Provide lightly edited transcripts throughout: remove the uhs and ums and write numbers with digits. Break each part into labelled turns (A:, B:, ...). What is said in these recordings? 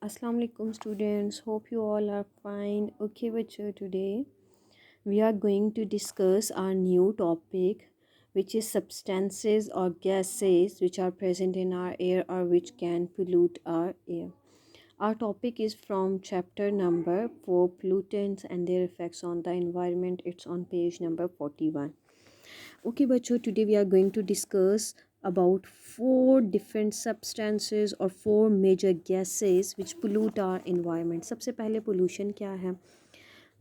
A: Assalamu alaikum students, hope you all are fine. Okay bachcho, today we are going to discuss our new topic, which is substances or gases which are present in our air or which can pollute our air. Our topic is from chapter number 4, pollutants and their effects on the environment. It's on page number 41. Okay bachcho, today we are going to discuss about 4 different substances or 4 major gases which pollute our environment. सबसे पहले pollution क्या है?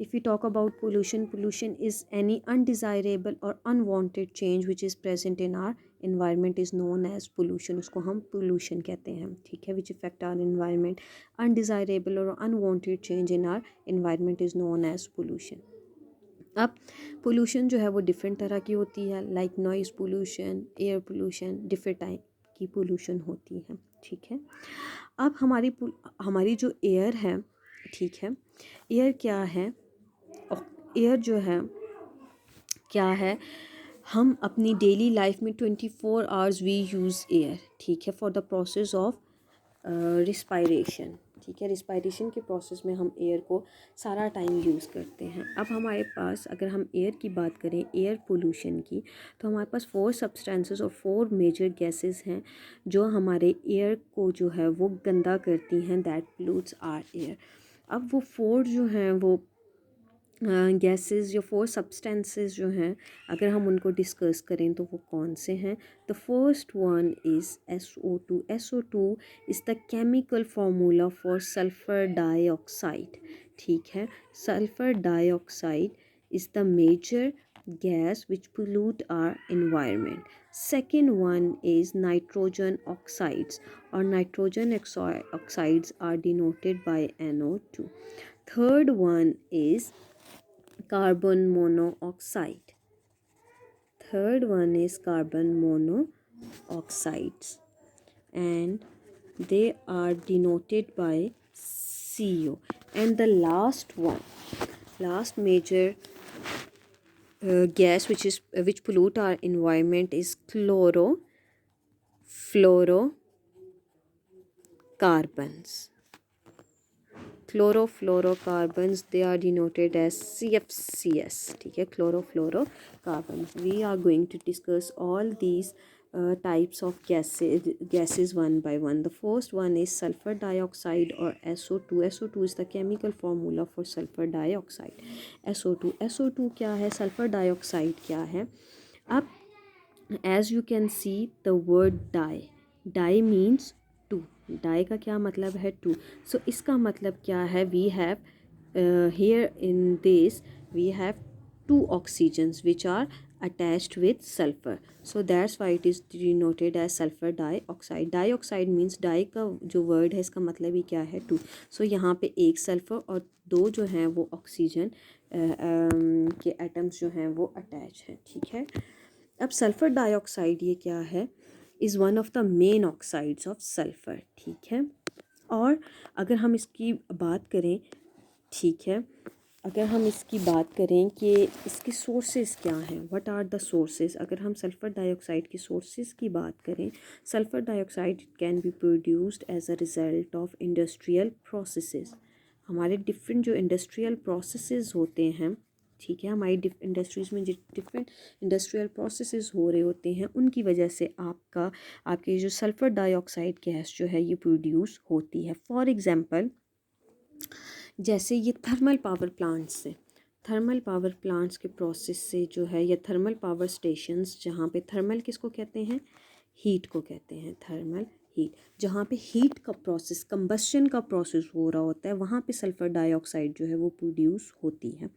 A: If we talk about pollution, pollution is any undesirable or unwanted change which is present in our environment is known as pollution. उसको हम pollution कहते हैं, ठीक है, which affect our environment. Undesirable or unwanted change in our environment is known as pollution. अब pollution जो है वो डिफरेंट तरह की होती है, like noise pollution, air pollution, different type की पोल्यूशन होती है, ठीक है। अब हमारी जो एयर है, ठीक है, एयर क्या है? एयर जो है क्या है, हम अपनी डेली लाइफ में 24 आवर्स वी यूज़ एयर, ठीक है, for the process of respiration, ठीक है। रिस्पायरेशन के प्रोसेस में हम एयर को सारा टाइम यूज़ करते हैं। अब हमारे पास, अगर हम एयर की बात करें, एयर पोल्यूशन की, तो हमारे पास 4 सब्सटेंसेस और 4 मेजर गैसेस हैं जो हमारे एयर को जो है वो गंदा करती हैं, दैट पोल्यूट्स आवर एयर। अब वो 4 जो हैं वो गैसेस या 4 सब्सटेंसेस जो हैं, अगर हम उनको डिस्कस करें तो वो कौन से हैं? The first one is SO2. SO2 is the chemical formula for sulphur dioxide, ठीक है। Sulphur dioxide is the major gas which pollute our environment. Second one is nitrogen oxides, or nitrogen oxides are denoted by NO2. Third one is carbon monoxide. Third one is carbon monoxides, and they are denoted by CO. And the last one, last major gas which pollute our environment is chlorofluorocarbons. Chlorofluorocarbons, they are denoted as CFCs, ठीक है, chlorofluorocarbons. We are going to discuss all these types of gases one by one. The first one is sulfur dioxide or SO2. SO2 is the chemical formula for sulfur dioxide. SO2 क्या है? sulfur dioxide क्या है? अब as you can see the word die means to, die का क्या मतलब है? To. सो इसका मतलब क्या है? We have here in this we have 2 oxygens which are attached with sulfur, so that's why it is denoted as sulfur dioxide. Dioxide means die का जो वर्ड है इसका मतलब ही क्या है? टू. सो यहाँ पे एक सल्फर और 2 जो हैं वो ऑक्सीजन के एटम्स जो हैं वो अटैच हैं, ठीक है। अब सल्फर डाइऑक्साइड ये क्या है? Is one of the main oxides of sulphur, ठीक है। और अगर हम इसकी बात करें, ठीक है, अगर हम इसकी बात करें कि इसके सोर्सेज क्या हैं, व्हाट आर द सोर्सेज, अगर हम सल्फ़र डाइऑक्साइड की सोर्सेज की बात करें, sulphur dioxide can be produced as a result of industrial processes. हमारे डिफरेंट जो इंडस्ट्रियल प्रोसेसेस होते हैं, ठीक है, हमारी इंडस्ट्रीज़ में डिफरेंट इंडस्ट्रियल प्रोसेसेस हो रहे होते हैं, उनकी वजह से आपके जो सल्फ़र डाइऑक्साइड गैस जो है ये प्रोड्यूस होती है। फॉर एग्ज़ाम्पल, जैसे ये थर्मल पावर प्लांट्स के प्रोसेस से जो है, या थर्मल पावर स्टेशंस जहाँ पे थर्मल किसको कहते हैं? हीट को कहते हैं, थर्मल हीट। जहाँ पे हीट का प्रोसेस, कंबस्शन का प्रोसेस हो रहा होता है, वहाँ पे सल्फ़र डाइऑक्साइड जो है वो प्रोड्यूस होती है।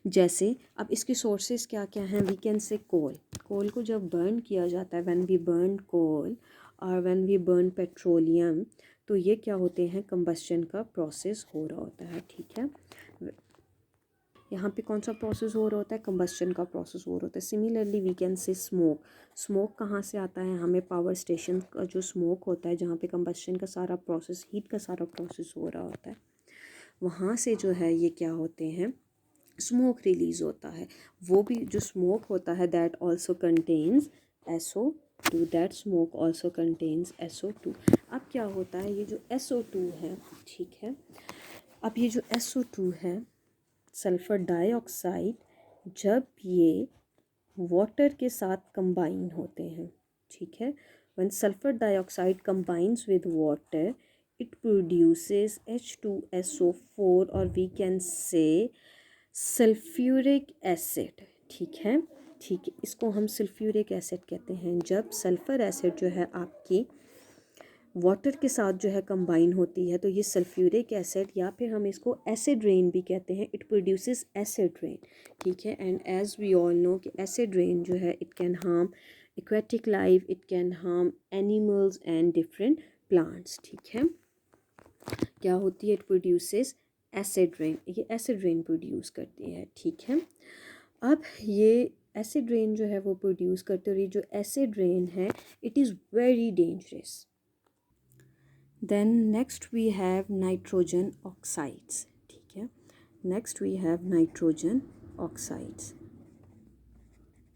A: जैसे अब इसके सोर्सेज क्या क्या हैं? वी कैन से कोल को जब बर्न किया जाता है, व्हेन वी बर्न कोल और व्हेन वी बर्न पेट्रोलियम, तो ये क्या होते हैं? कंबस्शन का प्रोसेस हो रहा होता है, ठीक है। यहाँ पे कौन सा प्रोसेस हो रहा होता है? कंबस्शन का प्रोसेस हो रहा होता है। Similarly we can say smoke कहाँ से आता है? हमें पावर स्टेशन का जो स्मोक होता है, जहाँ पे कंबस्शन का सारा प्रोसेस, हीट का सारा प्रोसेस हो रहा होता है, वहाँ से जो है ये क्या होते हैं? स्मोक रिलीज़ होता है। वो भी जो स्मोक होता है that also contains SO2, that smoke also contains SO2. अब क्या होता है, ये जो SO2 है, ठीक है, अब ये जो SO2 है, सल्फ़र डाइऑक्साइड, जब ये वाटर के साथ कंबाइन होते हैं, ठीक है, when sulfur dioxide combines with water it produces H2SO4 or we can say sulphuric acid, ठीक है, ठीक है, इसको हम सल्फ्यूरिक एसिड कहते हैं। जब सल्फ़र एसिड जो है आपकी वाटर के साथ जो है कंबाइन होती है तो ये सल्फ्यूरिक एसिड, या फिर हम इसको एसिड रेन भी कहते हैं, इट प्रोड्यूसेस एसिड रेन, ठीक है। And as we all know कि एसिड रेन जो है it can harm aquatic life, it can harm animals and different plants, ठीक है। क्या होती है, इट प्रोड्यूसेस एसिड रेन, ये एसिड रेन प्रोड्यूस करती है, ठीक है। अब ये एसिड रेन जो है वो प्रोड्यूस करते, और ये जो एसिड रेन है it is very dangerous. Then next we have nitrogen oxides, ठीक है, next we have nitrogen oxides,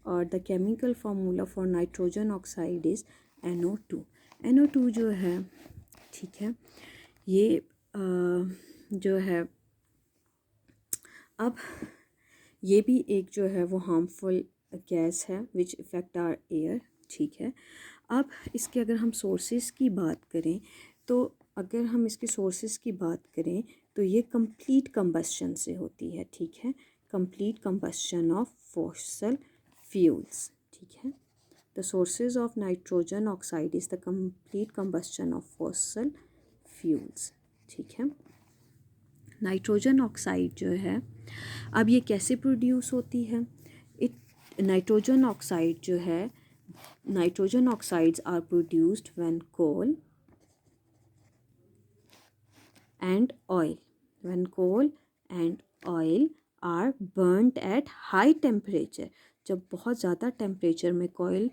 A: और the chemical formula for nitrogen oxide is NO2। NO2 जो है, ठीक है, ये जो है, अब ये भी एक जो है वो हार्मफुल गैस है विच इफ़ेक्ट आवर एयर, ठीक है। अब इसके अगर हम सोर्सेज की बात करें, तो अगर हम इसके सोर्सेज की बात करें तो ये कंप्लीट कंबस्शन से होती है, ठीक है, complete combustion of fossil fuels, ठीक है। The sources of nitrogen oxide is the complete combustion of fossil fuels, ठीक है। नाइट्रोजन ऑक्साइड जो है, अब ये कैसे प्रोड्यूस होती है, इट नाइट्रोजन ऑक्साइड जो है, nitrogen oxides are produced when coal and oil, when coal and oil are burned at high temperature, जब बहुत ज़्यादा टेम्परेचर में कोल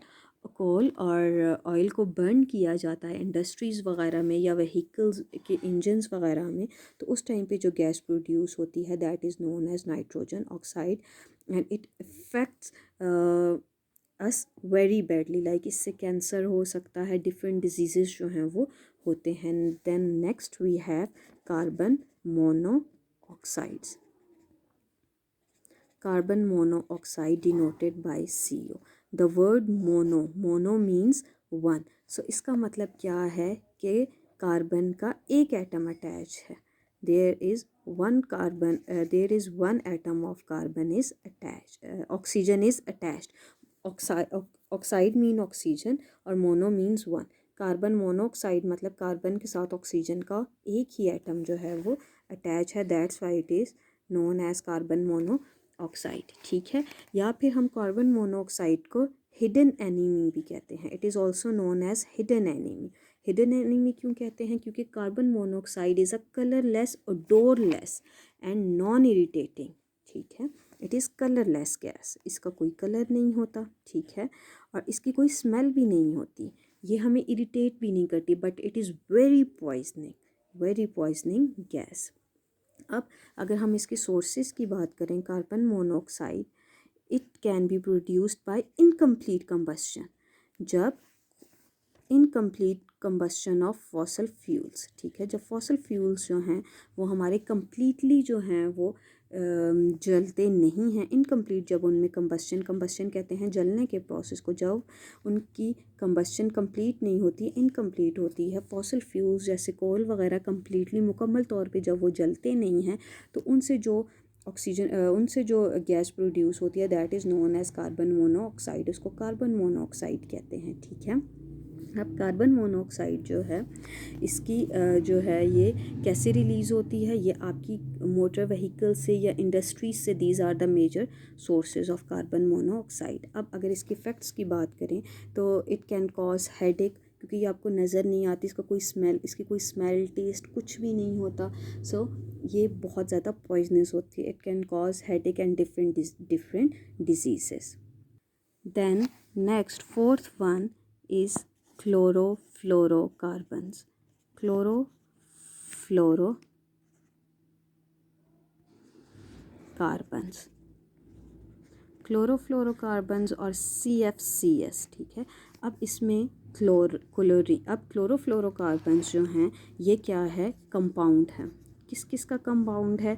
A: और ऑयल को बर्न किया जाता है इंडस्ट्रीज़ वगैरह में या व्हीकल्स के इंजन्स वगैरह में, तो उस टाइम पे जो गैस प्रोड्यूस होती है that is known as nitrogen oxide, and it affects us very badly, like इससे कैंसर हो सकता है, डिफरेंट डिजीज़ जो हैं वो होते हैं। Then next we have carbon monoxides, carbon monoxide denoted by CO। the word mono means one, so इसका मतलब क्या है कि कार्बन का एक एटम अटैच है, there is one atom of carbon is attached, oxygen is attached, oxide mean oxygen और mono means one, carbon monoxide मतलब कार्बन के साथ ऑक्सीजन का एक ही एटम जो है वो अटैच है, that's why it is known as carbon monoxide, ठीक है। या फिर हम कार्बन मोनोऑक्साइड को हिडन एनिमी भी कहते हैं, it is also known as hidden enemy. Hidden enemy क्यों कहते हैं, क्योंकि carbon monoxide is a colourless, odourless and non irritating, ठीक है, इट इज़ कलरलेस गैस, इसका कोई कलर नहीं होता, ठीक है, और इसकी कोई स्मेल भी नहीं होती, ये हमें इरिटेट भी नहीं करती, but it is very poisoning gas. अब अगर हम इसके सोर्सेज की बात करें, carbon monoxide it can be produced by incomplete combustion, जब incomplete combustion of fossil fuels, ठीक है, जब फॉसल फ्यूल्स जो हैं वो हमारे कम्प्लीटली जो हैं वो जलते नहीं हैं, इनकम्प्लीट जब उनमें कंबस्शन कहते हैं जलने के प्रोसेस को, जब उनकी कंबस्शन कंप्लीट नहीं होती, इनकम्प्लीट होती है, फॉसल फ्यूल्स जैसे कोल वगैरह कंप्लीटली मुकम्मल तौर पे जब वो जलते नहीं हैं तो उनसे जो गैस प्रोड्यूस होती है that is known as carbon monoxide, उसको कार्बन मोनोऑक्साइड कहते हैं, ठीक है। अब कार्बन मोनोऑक्साइड जो है इसकी जो है ये कैसे रिलीज़ होती है, ये आपकी मोटर व्हीकल से या इंडस्ट्रीज से, these are the major sources of carbon monoxide. अब अगर इसके इफ़ेक्ट्स की बात करें तो इट कैन कॉज हेडेक, क्योंकि ये आपको नज़र नहीं आती, इसकी कोई स्मेल टेस्ट कुछ भी नहीं होता, सो ये बहुत ज़्यादा पॉइजनस होती है, it can cause headache and different diseases. Then next fourth one is chlorofluorocarbons, chlorofluorocarbons और CFCs, ठीक है। अब इसमें अब क्लोरोफ्लोरोकार्बन्स जो हैं ये क्या है, कंपाउंड है। किस किस का कंपाउंड है,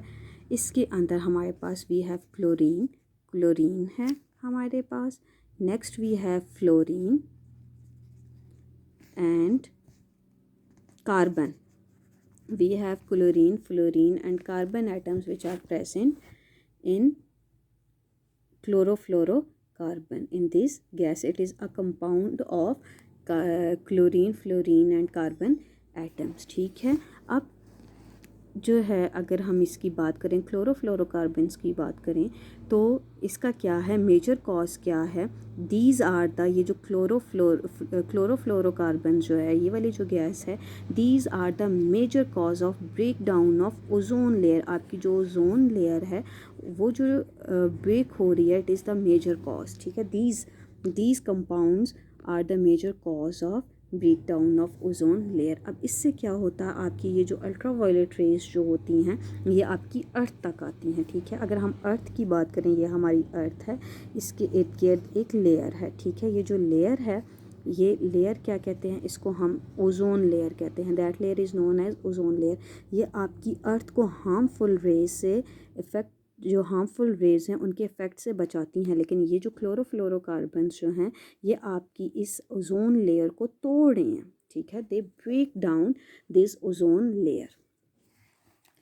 A: इसके अंदर हमारे पास वी हैव क्लोरीन है हमारे पास, next we have fluorine and carbon. We have chlorine, fluorine and carbon atoms which are present in chlorofluorocarbon. In this gas, it is a compound of chlorine, fluorine and carbon atoms. ठीक है, अब जो है अगर हम इसकी बात करें, क्लोरोफ्लोरोकार्बन्स की बात करें, तो इसका क्या है, मेजर कॉज क्या है, दीज आर द, ये जो क्लोरोफ्लोरोकार्बन जो है, ये वाली जो गैस है, these are the major cause of break down of ozone layer. आपकी जो ओजोन लेयर है वो जो ब्रेक हो रही है, it is the major cause. ठीक है, these compounds are the major cause of break down of ozone layer. अब इससे क्या होता है, आपकी ये जो अल्ट्रावायलेट रेज जो होती हैं ये आपकी अर्थ तक आती हैं। ठीक है, अगर हम अर्थ की बात करें, ये हमारी अर्थ है, इसके इर्द गिर्द एक लेयर है। ठीक है, ये जो लेयर है, ये लेयर क्या कहते हैं, इसको हम ओजोन लेयर कहते हैं। That layer is known as ozone layer. ये आपकी अर्थ को हार्मफुल रेज से जो हार्मफुल रेज हैं उनके इफ़ेक्ट से बचाती हैं। लेकिन ये जो क्लोरोफ्लोरोकार्बन्स जो हैं ये आपकी इस ओजोन लेयर को तोड़ रहे हैं। ठीक है, they break down this ozone layer.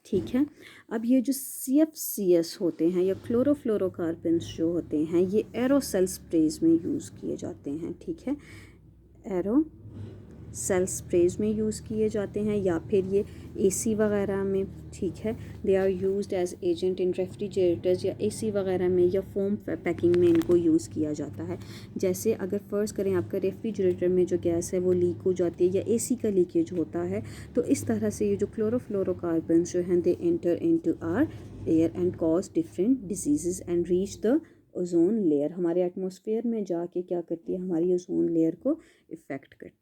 A: ठीक है, अब ये जो CFCS होते हैं या क्लोरोफ्लोरोकार्बन्स जो होते हैं ये एरोसेल स्प्रेज में यूज़ किए जाते हैं। ठीक है, एरोसेल स्प्रेज में यूज़ किए जाते हैं या फिर ये AC वगैरह में। ठीक है, they are used as agent in refrigerators या AC वगैरह में या फोम पैकिंग में इनको यूज़ किया जाता है। जैसे अगर फ़र्ज़ करें आपका रेफ्रिजरेटर में जो गैस है वो लीक हो जाती है या AC का लीकेज होता है, तो इस तरह से ये जो क्लोरोफ्लोरोकार्बन्स जो हैं they enter into our air and cause different disease and reach the ozone layer. हमारे एटमॉस्फेयर में जाके क्या करती है, हमारी ओजोन लेयर को इफ़ेक्ट करती है।